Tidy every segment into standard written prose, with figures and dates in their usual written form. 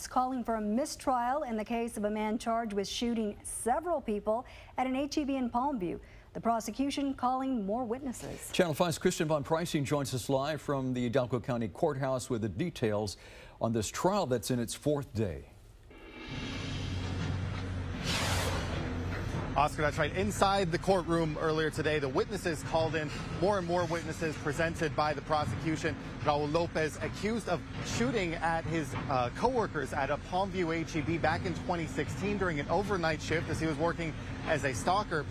Calling for a mistrial in the case of a man charged with shooting several people at an H-E-B in Palmview. The prosecution calling more witnesses. Channel 5's Christian Von Preissing joins us live from the Hidalgo County Courthouse with the details on this trial that's in its fourth day. Oscar, that's right. Inside the courtroom earlier today, the witnesses called in, more and more witnesses presented by the prosecution. Raul Lopez accused of shooting at his co-workers at a Palmview H-E-B back in 2016 during an overnight shift as he was working as a stalker,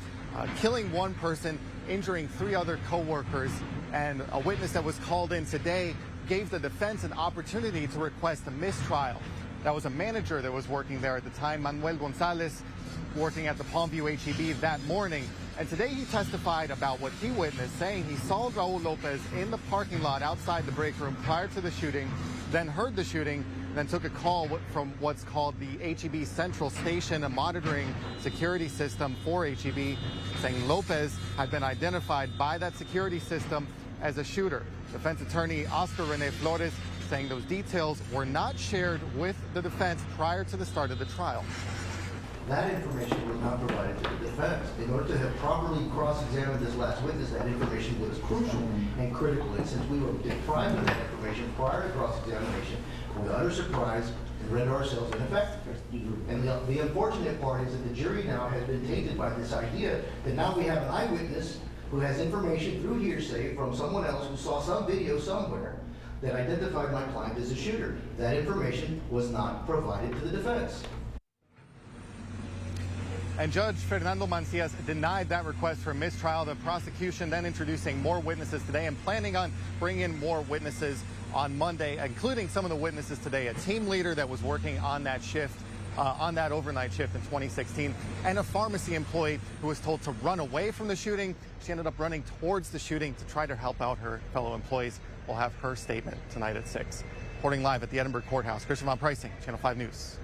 killing one person, injuring three other co-workers. And a witness that was called in today gave the defense an opportunity to request a mistrial. That was a manager that was working there at the time, Manuel Gonzalez, working at the Palmview H-E-B that morning. And today he testified about what he witnessed, saying he saw Raul Lopez in the parking lot outside the break room prior to the shooting, then heard the shooting, then took a call from what's called the H-E-B Central Station, a monitoring security system for H-E-B, saying Lopez had been identified by that security system as a shooter. Defense attorney Oscar Rene Flores saying those details were not shared with the defense prior to the start of the trial. That information was not provided to the defense. In order to have properly cross-examined this last witness, that information was crucial and critical. And since we were deprived of that information prior to cross-examination, we were utter surprise and rendered ourselves ineffective. And the unfortunate part is that the jury now has been tainted by this idea that now we have an eyewitness who has information through hearsay from someone else who saw some video somewhere that identified my client as a shooter. That information was not provided to the defense. And Judge Fernando Mancias denied that request for mistrial. The prosecution then introducing more witnesses today and planning on bringing in more witnesses on Monday, including some of the witnesses today, a team leader that was working on that shift, on that overnight shift in 2016, and a pharmacy employee who was told to run away from the shooting. She ended up running towards the shooting to try to help out her fellow employees. We'll have her statement tonight at 6. Reporting live at the Edinburgh Courthouse, Christian Von Preissing, Channel 5 News.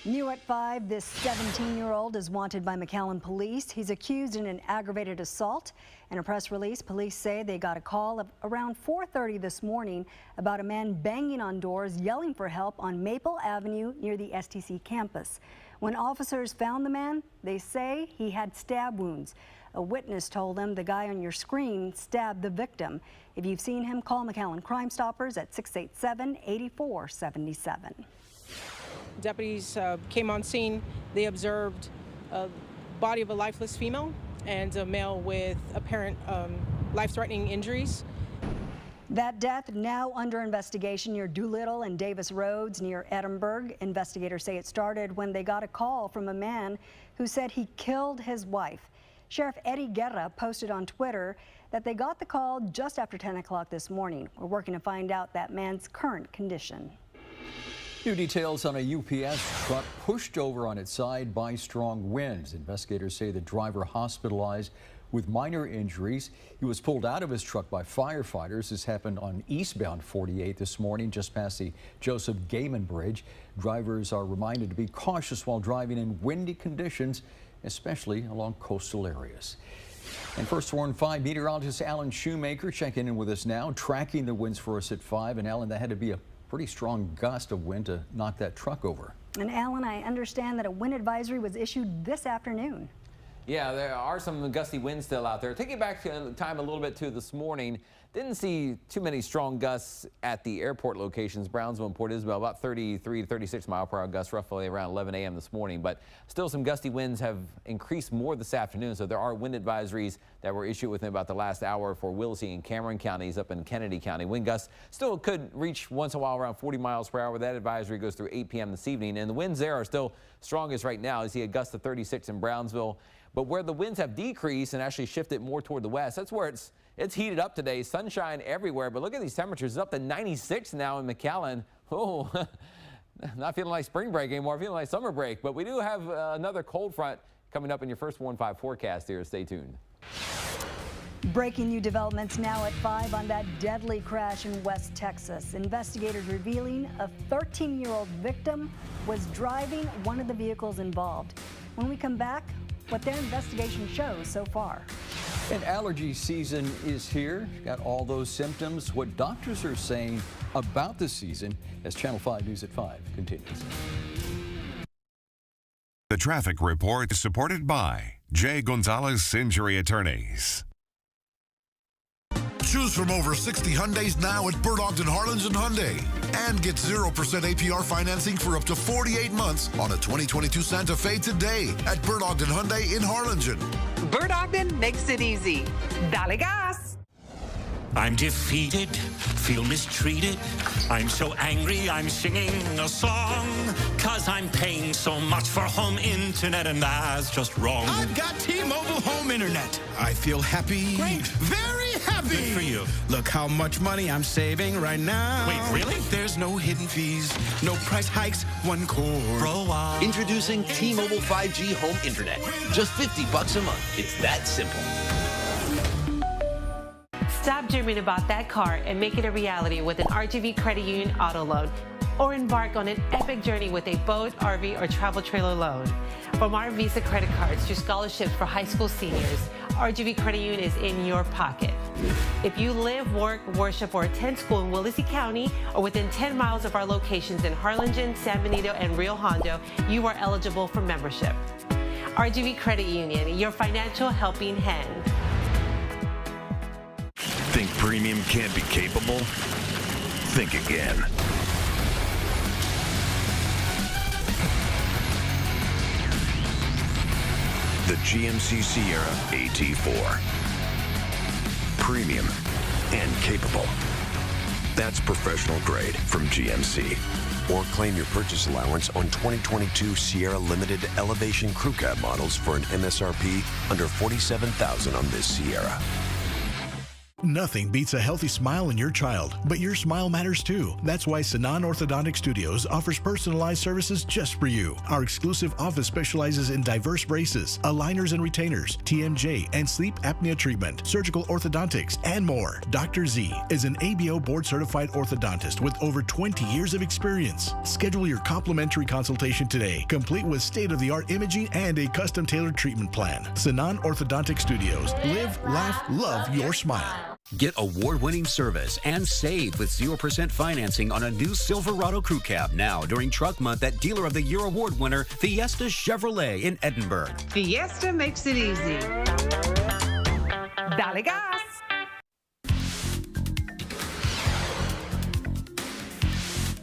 New at 5, this 17-year-old is wanted by McAllen police. He's accused in an aggravated assault. In a press release, police say they got a call around 4:30 this morning about a man banging on doors, yelling for help on Maple Avenue near the STC campus. When officers found the man, they say he had stab wounds. A witness told them the guy on your screen stabbed the victim. If you've seen him, call McAllen Crime Stoppers at 687-8477. Deputies came on scene. They observed a body of a lifeless female and a male with apparent life-threatening injuries. That death now under investigation near Doolittle and Davis Roads near Edinburgh. Investigators say it started when they got a call from a man who said he killed his wife. Sheriff Eddie Guerra posted on Twitter that they got the call just after 10 o'clock this morning. We're working to find out that man's current condition. New details on a UPS truck pushed over on its side by strong winds. Investigators say the driver hospitalized with minor injuries. He was pulled out of his truck by firefighters. This happened on eastbound 48 this morning, just past the Joseph Gaiman Bridge. Drivers are reminded to be cautious while driving in windy conditions, especially along coastal areas. And first Warn 5 meteorologist Alan Shoemaker checking in with us now, tracking the winds for us at 5. And Alan, that had to be a pretty strong gust of wind to knock that truck over. And Alan, I understand that a wind advisory was issued this afternoon. Yeah, there are some gusty winds still out there. Taking back time a little bit to this morning, didn't see too many strong gusts at the airport locations. Brownsville and Port Isabel, about 33 to 36 mile per hour gusts roughly around 11 a.m. this morning. But still some gusty winds have increased more this afternoon. So there are wind advisories that were issued within about the last hour for Willisey and Cameron counties up in Kennedy County. Wind gusts still could reach once in a while around 40 miles per hour. That advisory goes through 8 p.m. this evening. And the winds there are still strongest right now. You see a gust of 36 in Brownsville. But where the winds have decreased and actually shifted more toward the west, that's where it's heated up today. Sunshine everywhere. But look at these temperatures. It's up to 96 now in McAllen. Oh, not feeling like spring break anymore. Feeling like summer break. But we do have another cold front coming up in your first Warn 5 forecast here. Stay tuned. Breaking new developments now at 5 on that deadly crash in West Texas. Investigators revealing a 13-year-old victim was driving one of the vehicles involved. When we come back, what their investigation shows so far. And allergy season is here. Got all those symptoms. What doctors are saying about the season as Channel 5 News at 5 continues. The traffic report is supported by J. Gonzalez Injury Attorneys. Choose from over 60 Hyundais now at Bert Ogden Harlingen Hyundai. And get 0% APR financing for up to 48 months on a 2022 Santa Fe today at Bert Ogden Hyundai in Harlingen. Bert Ogden makes it easy. Dale gas! I'm defeated, feel mistreated. I'm so angry, I'm singing a song. 'Cause I'm paying so much for home internet, and that's just wrong. I've got T-Mobile home internet. I feel happy. Great. Very happy. Good for you. Look how much money I'm saving right now. Wait, really? There's no hidden fees, no price hikes, one core. Bro, Introducing T-Mobile 5G home internet. Just $50 a month. It's that simple. Stop dreaming about that car and make it a reality with an RGV Credit Union auto loan. Or embark on an epic journey with a boat, RV, or travel trailer loan. From our Visa credit cards to scholarships for high school seniors, RGV Credit Union is in your pocket. If you live, work, worship, or attend school in Willacy County or within 10 miles of our locations in Harlingen, San Benito, and Rio Hondo, you are eligible for membership. RGV Credit Union, your financial helping hand. Think premium can't be capable? Think again. The GMC Sierra AT4. Premium and capable. That's professional grade from GMC. Or claim your purchase allowance on 2022 Sierra Limited Elevation Crew Cab models for an MSRP under $47,000 on this Sierra. Nothing beats a healthy smile in your child, but your smile matters too. That's why Sanan Orthodontic Studios offers personalized services just for you. Our exclusive office specializes in diverse braces, aligners and retainers, TMJ and sleep apnea treatment, surgical orthodontics, and more. Dr. Z is an ABO board-certified orthodontist with over 20 years of experience. Schedule your complimentary consultation today, complete with state-of-the-art imaging and a custom-tailored treatment plan. Sanan Orthodontic Studios. Live, laugh, love your smile. Get award-winning service and save with 0% financing on a new Silverado Crew Cab now during Truck Month at Dealer of the Year Award winner Fiesta Chevrolet in Edinburgh. Fiesta makes it easy. Dale gas!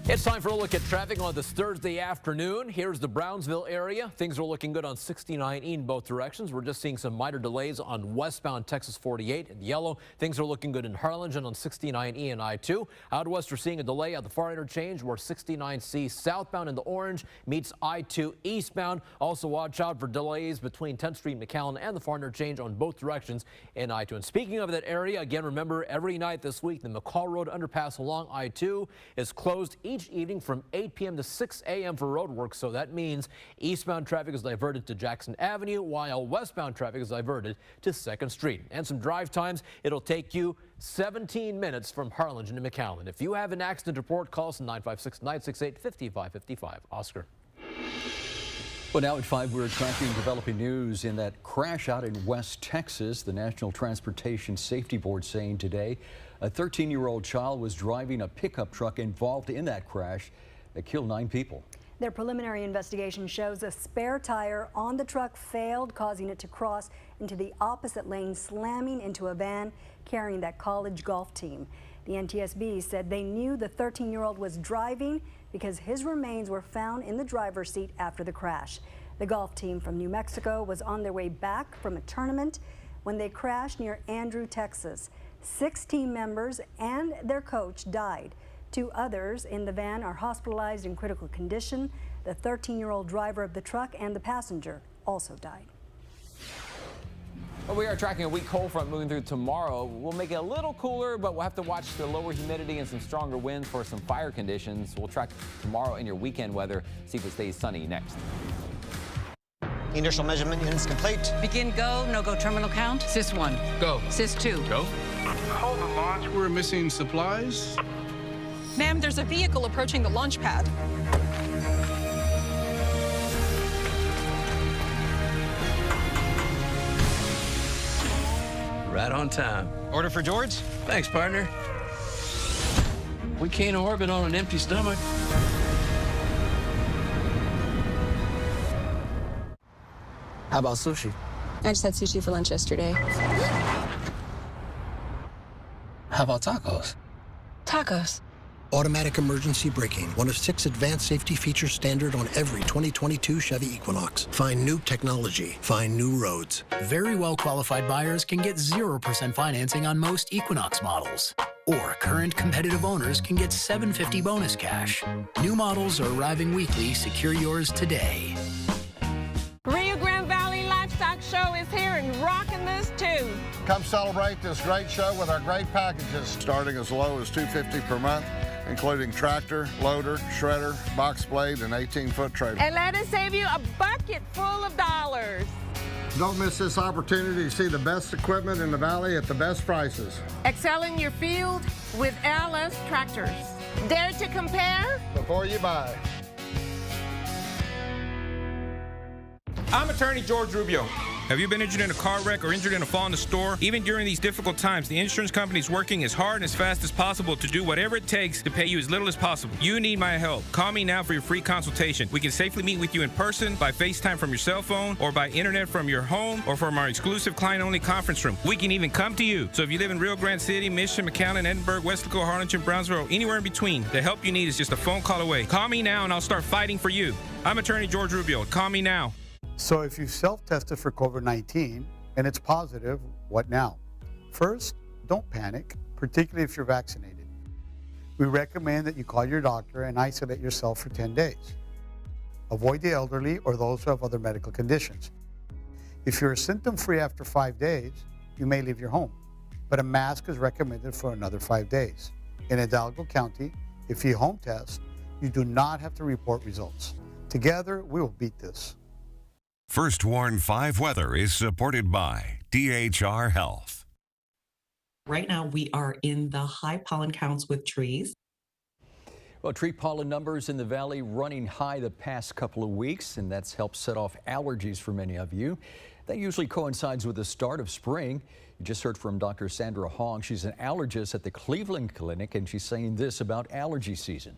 It's time for a look at traffic on this Thursday afternoon. Here's the Brownsville area. Things are looking good on 69E in both directions. We're just seeing some minor delays on westbound Texas 48 in yellow. Things are looking good in Harlingen on 69E and I-2. Out west, we're seeing a delay at the far interchange where 69C southbound in the orange meets I-2 eastbound. Also watch out for delays between 10th Street, McAllen, and the far interchange on both directions in I-2. And speaking of that area, again, remember every night this week, the McCall Road underpass along I-2 is closed each evening from 8 p.m. to 6 a.m. for road work. So that means eastbound traffic is diverted to Jackson Avenue, while westbound traffic is diverted to 2nd Street. And some drive times, it'll take you 17 minutes from Harlingen to McAllen. If you have an accident report, call us at 956-968-5555. Oscar. Well, now at 5, we're tracking developing news in that crash out in West Texas. The National Transportation Safety Board saying today a 13-year-old child was driving a pickup truck involved in that crash that killed 9 people. Their preliminary investigation shows a spare tire on the truck failed, causing it to cross into the opposite lane, slamming into a van carrying that college golf team. The NTSB said they knew the 13-year-old was driving because his remains were found in the driver's seat after the crash. The golf team from New Mexico was on their way back from a tournament when they crashed near Andrew, Texas. 6 team members and their coach died. 2 others in the van are hospitalized in critical condition. The 13-year-old driver of the truck and the passenger also died. Well, we are tracking a weak cold front moving through tomorrow. We'll make it a little cooler, but we'll have to watch the lower humidity and some stronger winds for some fire conditions. We'll track tomorrow in your weekend weather, see if it stays sunny next. Inertial measurement units complete. Begin go, no-go terminal count. Sys 1. Go. Sys 2. Go. Hold the launch. We're missing supplies. Ma'am, there's a vehicle approaching the launch pad. Right on time. Order for George? Thanks, partner. We can't orbit on an empty stomach. How about sushi? I just had sushi for lunch yesterday. How about tacos? Tacos. Automatic emergency braking, one of 6 advanced safety features standard on every 2022 Chevy Equinox. Find new technology. Find new roads. Very well qualified buyers can get 0% financing on most Equinox models. Or current competitive owners can get $750 bonus cash. New models are arriving weekly. Secure yours today. Rio Grande Valley Livestock Show is here and rocking this too. Come celebrate this great show with our great packages, starting as low as $250 per month, including tractor, loader, shredder, box blade, and 18-foot trailer. And let us save you a bucket full of dollars. Don't miss this opportunity to see the best equipment in the valley at the best prices. Excel in your field with LS tractors. Dare to compare? Before you buy. I'm attorney George Rubio. Have you been injured in a car wreck or injured in a fall in the store? Even during these difficult times, the insurance company is working as hard and as fast as possible to do whatever it takes to pay you as little as possible. You need my help. Call me now for your free consultation. We can safely meet with you in person, by FaceTime from your cell phone, or by internet from your home, or from our exclusive client-only conference room. We can even come to you. So if you live in Rio Grande City, Mission, McAllen, Edinburgh, Westlaco, Harlingen, Brownsville, or anywhere in between, the help you need is just a phone call away. Call me now and I'll start fighting for you. I'm attorney George Rubio. Call me now. So if you self-tested for COVID-19 and it's positive, what now? First, don't panic, particularly if you're vaccinated. We recommend that you call your doctor and isolate yourself for 10 days. Avoid the elderly or those who have other medical conditions. If you're symptom-free after 5 days, you may leave your home, but a mask is recommended for another 5 days. In Hidalgo County, if you home test, you do not have to report results. Together, we will beat this. First Warn 5 weather is supported by DHR Health. Right now, we are in the high pollen counts with trees. Well, tree pollen numbers in the valley running high the past couple of weeks, and that's helped set off allergies for many of you. That usually coincides with the start of spring. You just heard from Dr. Sandra Hong. She's an allergist at the Cleveland Clinic, and she's saying this about allergy season.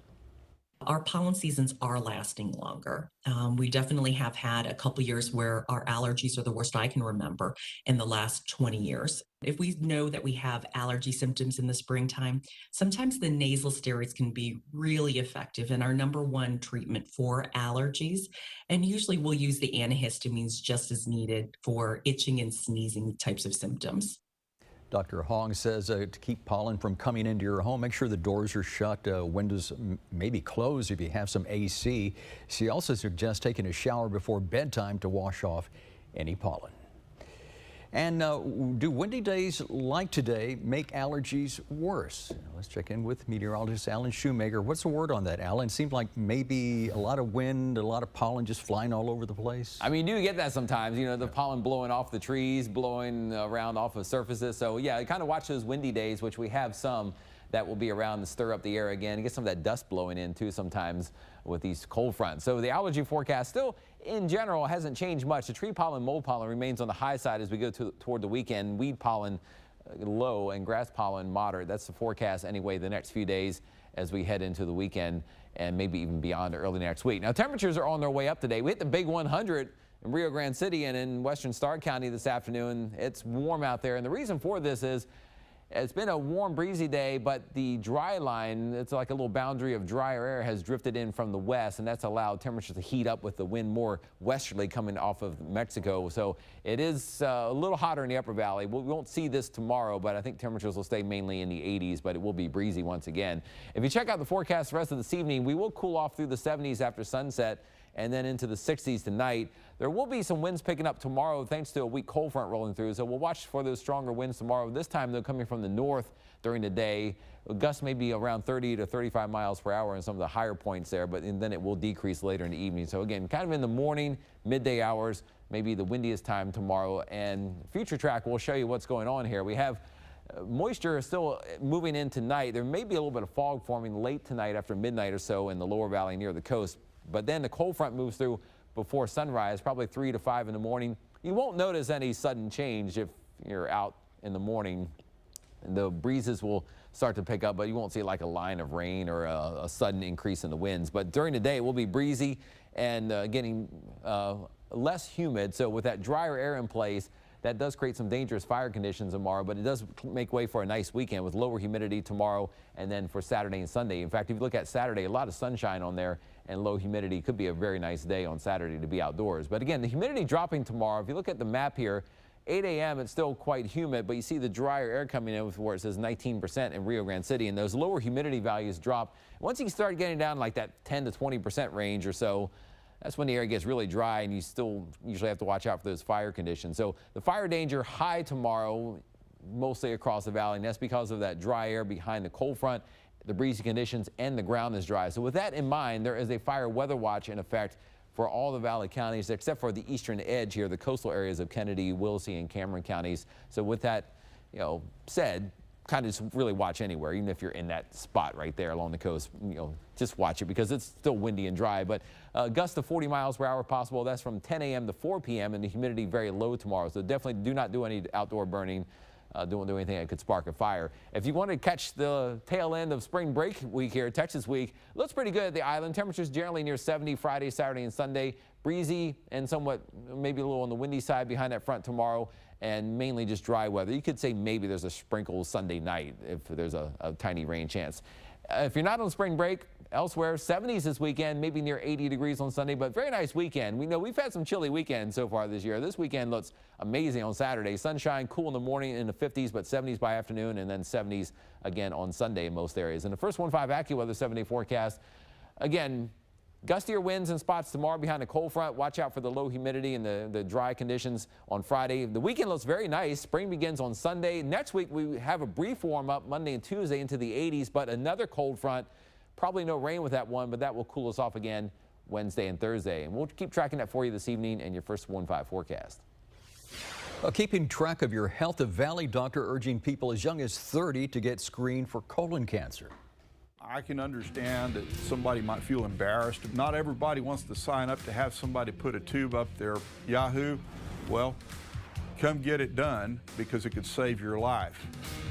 Our pollen seasons are lasting longer. We definitely have had a couple years where our allergies are the worst I can remember in the last 20 years. If we know that we have allergy symptoms in the springtime, sometimes the nasal steroids can be really effective and our #1 treatment for allergies. And usually we'll use the antihistamines just as needed for itching and sneezing types of symptoms. Dr. Hong says to keep pollen from coming into your home, make sure the doors are shut, windows maybe closed if you have some AC. She also suggests taking a shower before bedtime to wash off any pollen. And do windy days like today make allergies worse? Let's check in with meteorologist Alan Shoemaker. What's the word on that, Alan? Seems like maybe a lot of wind, a lot of pollen just flying all over the place. I mean, you do get that sometimes, you know, the pollen blowing off the trees, blowing around off of surfaces. So yeah, kind of watch those windy days, which we have some that will be around to stir up the air again. You get some of that dust blowing in too sometimes with these cold fronts. So the allergy forecast still in general hasn't changed much. The tree pollen, mold pollen remains on the high side as we go toward the weekend. Weed pollen low and grass pollen moderate. That's the forecast anyway the next few days as we head into the weekend and maybe even beyond early next week. Now temperatures are on their way up today. We hit the big 100 in Rio Grande City and in western Starr County this afternoon. It's warm out there, and the reason for this is it's been a warm, breezy day, but the dry line, it's like a little boundary of drier air, has drifted in from the west, and that's allowed temperatures to heat up with the wind more westerly coming off of Mexico. So it is a little hotter in the upper valley. We won't see this tomorrow, but I think temperatures will stay mainly in the 80s, but it will be breezy once again. If you check out the forecast the rest of this evening, we will cool off through the 70s after sunset and then into the 60s tonight. There will be some winds picking up tomorrow thanks to a weak cold front rolling through, so we'll watch for those stronger winds tomorrow. This time they're coming from the north during the day. Gusts may be around 30 to 35 miles per hour in some of the higher points there, but then it will decrease later in the evening. So again, kind of in the morning, midday hours, maybe the windiest time tomorrow. And Future Track will show you what's going on here. We have moisture still moving in tonight. There may be a little bit of fog forming late tonight after midnight or so in the lower valley near the coast. But then the cold front moves through before sunrise, probably 3 to 5 in the morning. You won't notice any sudden change if you're out in the morning. The breezes will start to pick up, but you won't see like a line of rain or a sudden increase in the winds. But during the day, it will be breezy and getting less humid. So with that drier air in place, that does create some dangerous fire conditions tomorrow, but it does make way for a nice weekend with lower humidity tomorrow and then for Saturday and Sunday. In fact, if you look at Saturday, a lot of sunshine on there and low humidity. Could be a very nice day on Saturday to be outdoors. But again, the humidity dropping tomorrow. If you look at the map here, 8 a.m. it's still quite humid, but you see the drier air coming in with where it says 19% in Rio Grande City, and those lower humidity values drop. Once you start getting down like that 10 to 20% range or so, that's when the air gets really dry, and you still usually have to watch out for those fire conditions. So the fire danger high tomorrow, mostly across the valley, and that's because of that dry air behind the cold front, the breezy conditions, and the ground is dry. So with that in mind, there is a fire weather watch in effect for all the valley counties except for the eastern edge here, the coastal areas of Kennedy, Wilsey, and Cameron counties. So with that, said, kind of just really watch anywhere, even if you're in that spot right there along the coast. Just watch it because it's still windy and dry. But gusts of 40 miles per hour possible. That's from 10 a.m. to 4 p.m. and the humidity very low tomorrow. So definitely do not do any outdoor burning. Don't do anything that could spark a fire. If you want to catch the tail end of spring break week here, Texas week, looks pretty good at the island. Temperatures generally near 70 Friday, Saturday, and Sunday. Breezy and somewhat maybe a little on the windy side behind that front tomorrow, and mainly just dry weather. You could say maybe there's a sprinkle Sunday night if there's a tiny rain chance. If you're not on spring break, elsewhere, 70s this weekend, maybe near 80 degrees on Sunday, but very nice weekend. We know we've had some chilly weekends so far this year. This weekend looks amazing on Saturday. Sunshine, cool in the morning in the 50s, but 70s by afternoon, and then 70s again on Sunday in most areas. And the first 1-5 AccuWeather 7-day forecast, again, gustier winds in spots tomorrow behind the cold front. Watch out for the low humidity and the dry conditions on Friday. The weekend looks very nice. Spring begins on Sunday. Next week, we have a brief warm up Monday and Tuesday into the 80s, but another cold front. Probably no rain with that one, but that will cool us off again Wednesday and Thursday. And we'll keep tracking that for you this evening in your first 1-5 forecast. Keeping track of your health, a Valley doctor urging people as young as 30 to get screened for colon cancer. I can understand that somebody might feel embarrassed. Not everybody wants to sign up to have somebody put a tube up their Yahoo. Well, come get it done because it could save your life.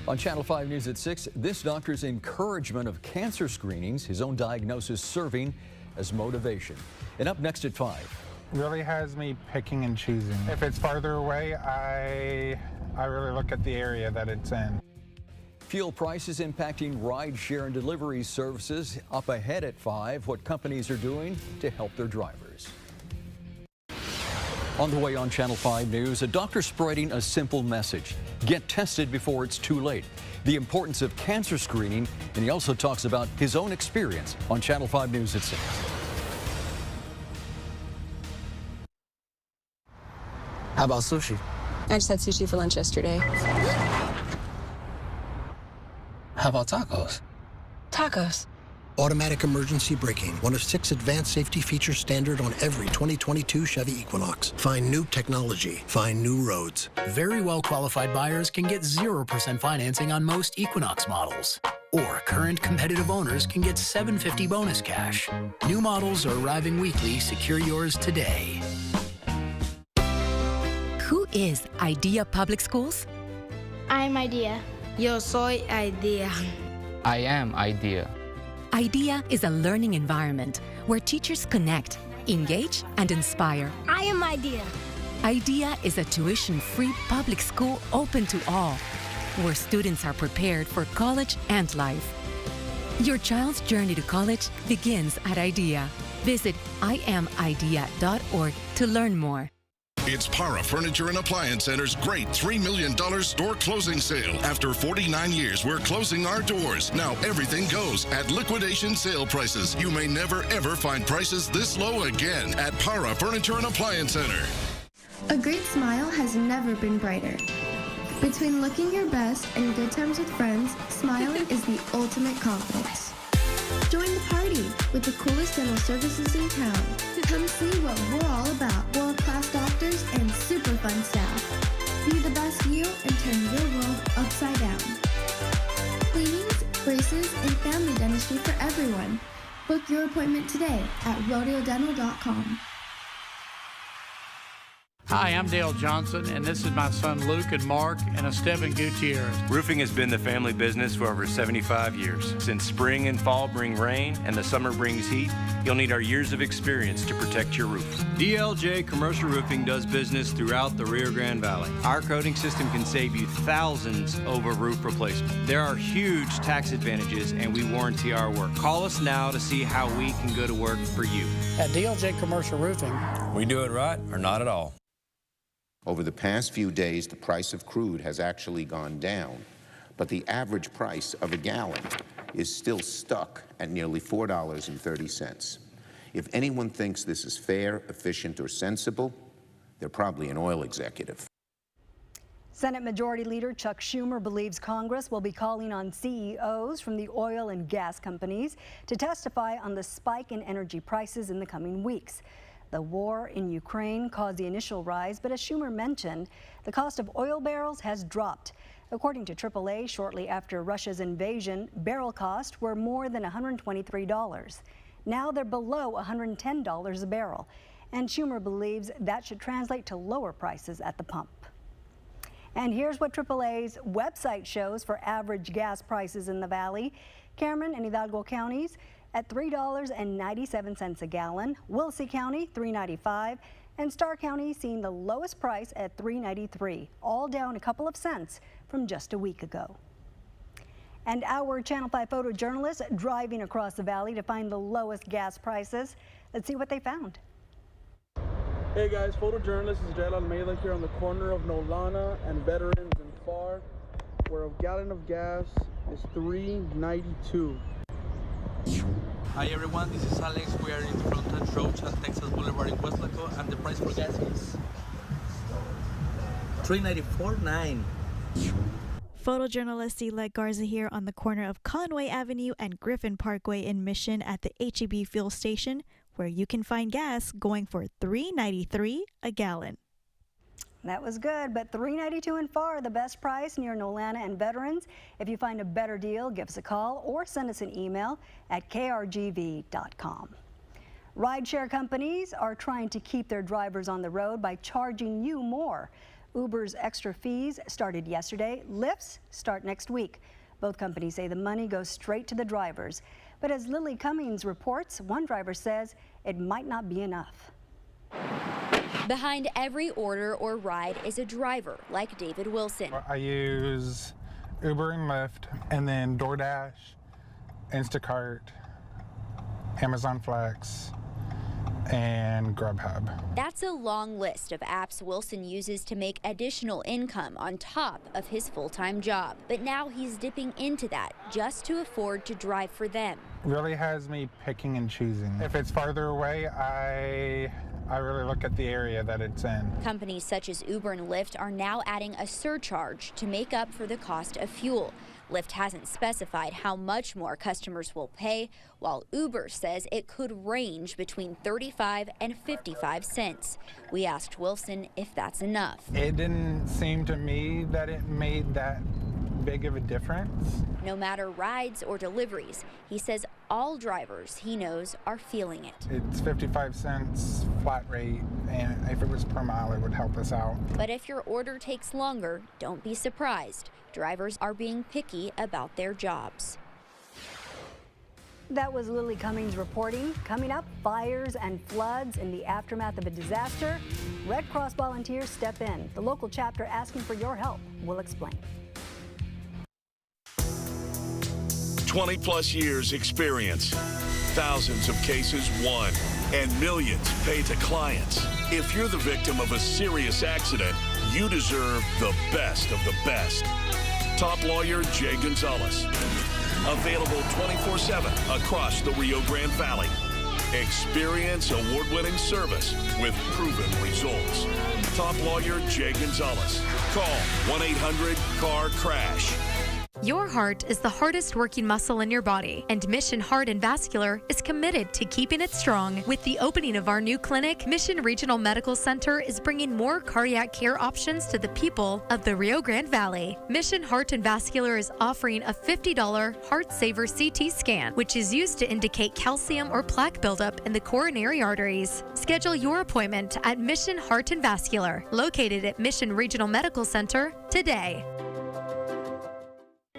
On Channel 5 News at 6, this doctor's encouragement of cancer screenings, his own diagnosis serving as motivation. And up next at 5. Really has me picking and choosing. If it's farther away, I really look at the area that it's in. Fuel prices impacting ride share and delivery services. Up ahead at 5, what companies are doing to help their drivers. On the way on Channel 5 News, a doctor spreading a simple message. Get tested before it's too late. The importance of cancer screening, and he also talks about his own experience on Channel 5 News at 6. How about sushi? I just had sushi for lunch yesterday. How about tacos? Tacos. Automatic emergency braking, one of 6 advanced safety features standard on every 2022 Chevy Equinox. Find new technology, find new roads. Very well qualified buyers can get 0% financing on most Equinox models. Or current competitive owners can get $750 bonus cash. New models are arriving weekly. Secure yours today. Who is IDEA Public Schools? I'm IDEA. Yo soy IDEA. I am IDEA. IDEA is a learning environment where teachers connect, engage, and inspire. I am IDEA. IDEA is a tuition-free public school open to all, where students are prepared for college and life. Your child's journey to college begins at IDEA. Visit imidea.org to learn more. It's Para Furniture and Appliance Center's great $3 million store closing sale. After 49 years, we're closing our doors. Now everything goes at liquidation sale prices. You may never, ever find prices this low again at Para Furniture and Appliance Center. A great smile has never been brighter. Between looking your best and good times with friends, smiling is the ultimate confidence. Join the party with the coolest dental services in town. Come see what we're all about. World-class doctors and super fun staff. Be the best you and turn your world upside down. Cleanings, braces, and family dentistry for everyone. Book your appointment today at rodeodental.com. Hi, I'm Dale Johnson, and this is my son Luke and Mark and Esteban Gutierrez. Roofing has been the family business for over 75 years. Since spring and fall bring rain and the summer brings heat, you'll need our years of experience to protect your roof. DLJ Commercial Roofing does business throughout the Rio Grande Valley. Our coating system can save you thousands over roof replacement. There are huge tax advantages, and we warranty our work. Call us now to see how we can go to work for you. At DLJ Commercial Roofing, we do it right or not at all. Over the past few days, the price of crude has actually gone down, but the average price of a gallon is still stuck at nearly $4.30. If anyone thinks this is fair, efficient, or sensible, they're probably an oil executive. Senate Majority Leader Chuck Schumer believes Congress will be calling on CEOs from the oil and gas companies to testify on the spike in energy prices in the coming weeks. The war in Ukraine caused the initial rise, but as Schumer mentioned, the cost of oil barrels has dropped. According to AAA, shortly after Russia's invasion, barrel costs were more than $123. Now they're below $110 a barrel, and Schumer believes that should translate to lower prices at the pump. And here's what AAA's website shows for average gas prices in the Valley. Cameron and Hidalgo counties at $3.97 a gallon, Wilsey County $3.95, and Starr County seeing the lowest price at $3.93, all down a couple of cents from just a week ago. And our Channel 5 photojournalists driving across the valley to find the lowest gas prices. Let's see what they found. Hey guys, photojournalist is Jael Almeida here on the corner of Nolana and Veterans and Far, where a gallon of gas is $3.92. Hi everyone, this is Alex. We are in the frontage road at Texas Boulevard in Westlaco, and the price for gas is $3.94.9. Photojournalist Elect Garza here on the corner of Conway Avenue and Griffin Parkway in Mission at the HEB fuel station, where you can find gas going for $3.93 a gallon. That was good, but $3.92 in Far, the best price near Nolana and Veterans. If you find a better deal, give us a call or send us an email at krgv.com. Rideshare companies are trying to keep their drivers on the road by charging you more. Uber's extra fees started yesterday. Lyft's start next week. Both companies say the money goes straight to the drivers. But as Lily Cummings reports, one driver says it might not be enough. Behind every order or ride is a driver like David Wilson. I use Uber and Lyft, and then DoorDash, Instacart, Amazon Flex, and Grubhub. That's a long list of apps Wilson uses to make additional income on top of his full-time job. But now he's dipping into that just to afford to drive for them. Really has me picking and choosing. If it's farther away, I really look at the area that it's in. Companies such as Uber and Lyft are now adding a surcharge to make up for the cost of fuel. Lyft hasn't specified how much more customers will pay, while Uber says it could range between 35 and 55 cents. We asked Wilson if that's enough. It didn't seem to me that it made that big of a difference. No matter rides or deliveries, he says all drivers he knows are feeling it. It's 55 cents flat rate, and if it was per mile, it would help us out. But if your order takes longer, don't be surprised. Drivers are being picky about their jobs. That was Lily Cummings reporting. Coming up, fires and floods in the aftermath of a disaster. Red Cross volunteers step in. The local chapter asking for your help. We'll explain. 20-plus years experience, thousands of cases won, and millions paid to clients. If you're the victim of a serious accident, you deserve the best of the best. Top lawyer Jay Gonzalez. Available 24/7 across the Rio Grande Valley. Experience award-winning service with proven results. Top lawyer Jay Gonzalez. Call 1-800-CAR-CRASH. Your heart is the hardest working muscle in your body, and Mission Heart and Vascular is committed to keeping it strong. With the opening of our new clinic, Mission Regional Medical Center is bringing more cardiac care options to the people of the Rio Grande Valley. Mission Heart and Vascular is offering a $50 Heart Saver CT scan, which is used to indicate calcium or plaque buildup in the coronary arteries. Schedule your appointment at Mission Heart and Vascular, located at Mission Regional Medical Center, today.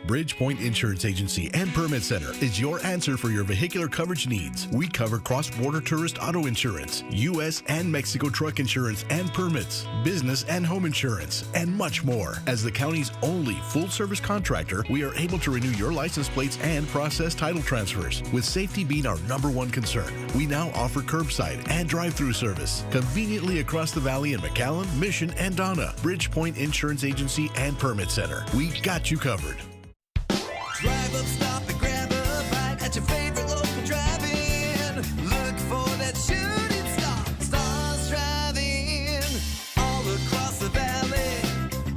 Bridgepoint Insurance Agency and Permit Center is your answer for your vehicular coverage needs. We cover cross-border tourist auto insurance, U.S. and Mexico truck insurance and permits, business and home insurance, and much more. As the county's only full-service contractor, we are able to renew your license plates and process title transfers, with safety being our #1 concern. We now offer curbside and drive-through service conveniently across the valley in McAllen, Mission, and Donna. Bridgepoint Insurance Agency and Permit Center. We got you covered. Drive up, stop and grab a bite at your favorite local drive-in. Look for that shooting star, Stars Drive-In. All across the valley,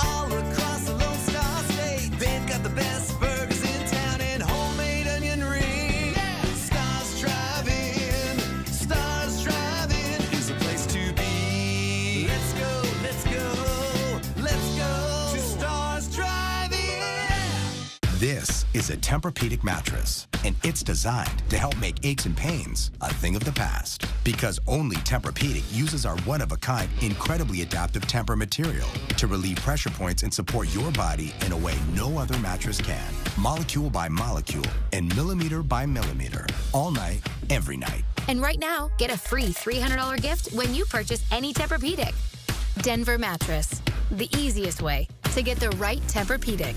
all across the Lone Star State. They've got the best burgers in town and homemade onion rings. Yeah. Stars Drive-In, Stars Drive-In is a place to be. Let's go, let's go, let's go to Stars Drive-In. This is a Tempur-Pedic mattress, and it's designed to help make aches and pains a thing of the past. Because only Tempur-Pedic uses our one-of-a-kind, incredibly adaptive Tempur material to relieve pressure points and support your body in a way no other mattress can. Molecule by molecule and millimeter by millimeter. All night, every night. And right now, get a free $300 gift when you purchase any Tempur-Pedic. Denver Mattress, the easiest way to get the right Tempur-Pedic.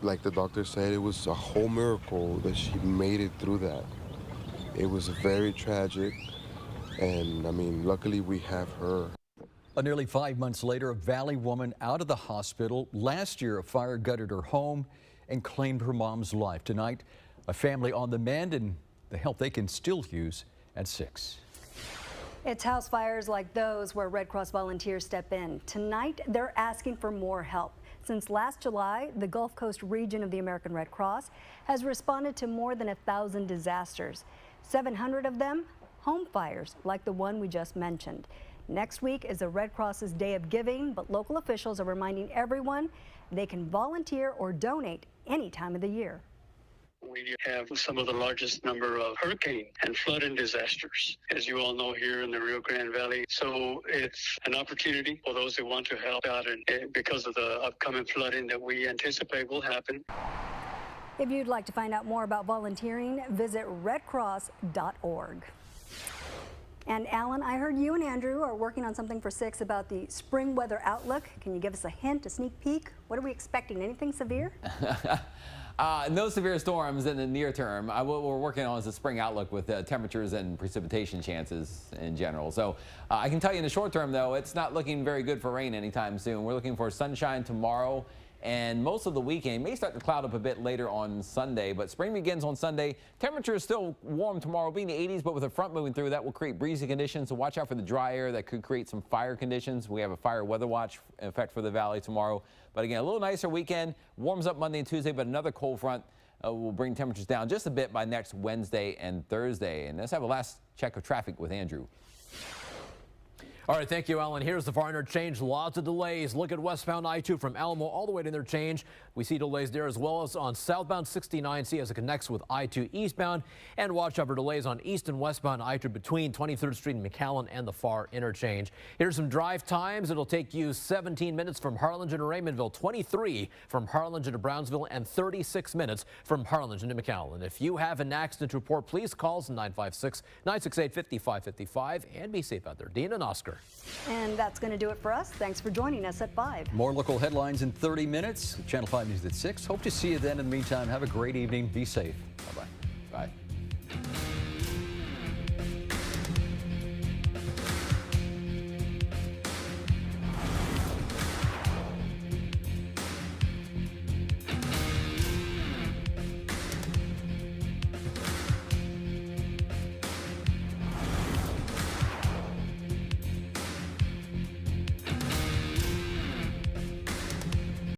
Like the doctor said, it was a whole miracle that she made it through that. It was very tragic, and I mean, luckily we have her. Nearly 5 months later, a Valley woman out of the hospital. Last year, a fire gutted her home and claimed her mom's life. Tonight, a family on the mend and the help they can still use at 6. It's house fires like those where Red Cross volunteers step in. Tonight, they're asking for more help. Since last July, the Gulf Coast region of the American Red Cross has responded to more than 1,000 disasters. 700 of them, home fires like the one we just mentioned. Next week is the Red Cross's Day of Giving, but local officials are reminding everyone they can volunteer or donate any time of the year. We have some of the largest number of hurricane and flooding disasters, as you all know, here in the Rio Grande Valley. So it's an opportunity for those who want to help out, and because of the upcoming flooding that we anticipate will happen. If you'd like to find out more about volunteering, visit redcross.org. And Alan, I heard you and Andrew are working on something for 6 about the spring weather outlook. Can you give us a hint, a sneak peek? What are we expecting? Anything severe? No severe storms in the near term. What we're working on is a spring outlook with temperatures and precipitation chances in general. So I can tell you in the short term, though, it's not looking very good for rain anytime soon. We're looking for sunshine tomorrow and most of the weekend. May start to cloud up a bit later on Sunday, but spring begins on Sunday. Temperatures still warm tomorrow, being the 80s, but with a front moving through, that will create breezy conditions. So watch out for the dry air that could create some fire conditions. We have a fire weather watch in effect for the valley tomorrow. But again, a little nicer weekend. Warms up Monday and Tuesday, but another cold front will bring temperatures down just a bit by next Wednesday and Thursday. And let's have a last check of traffic with Andrew. All right, thank you, Alan. Here's the far interchange. Lots of delays. Look at westbound I-2 from Alamo all the way to interchange. We see delays there as well as on southbound 69C as it connects with I-2 eastbound. And watch out for delays on east and westbound I-2 between 23rd Street and McAllen and the far interchange. Here's some drive times. It'll take you 17 minutes from Harlingen to Raymondville, 23 from Harlingen to Brownsville, and 36 minutes from Harlingen to McAllen. If you have an accident to report, please call us 956-968-5555 and be safe out there. Dean and Oscar. And that's going to do it for us. Thanks for joining us at 5. More local headlines in 30 minutes. Channel 5 News at 6. Hope to see you then. In the meantime, have a great evening. Be safe. Bye-bye. Bye.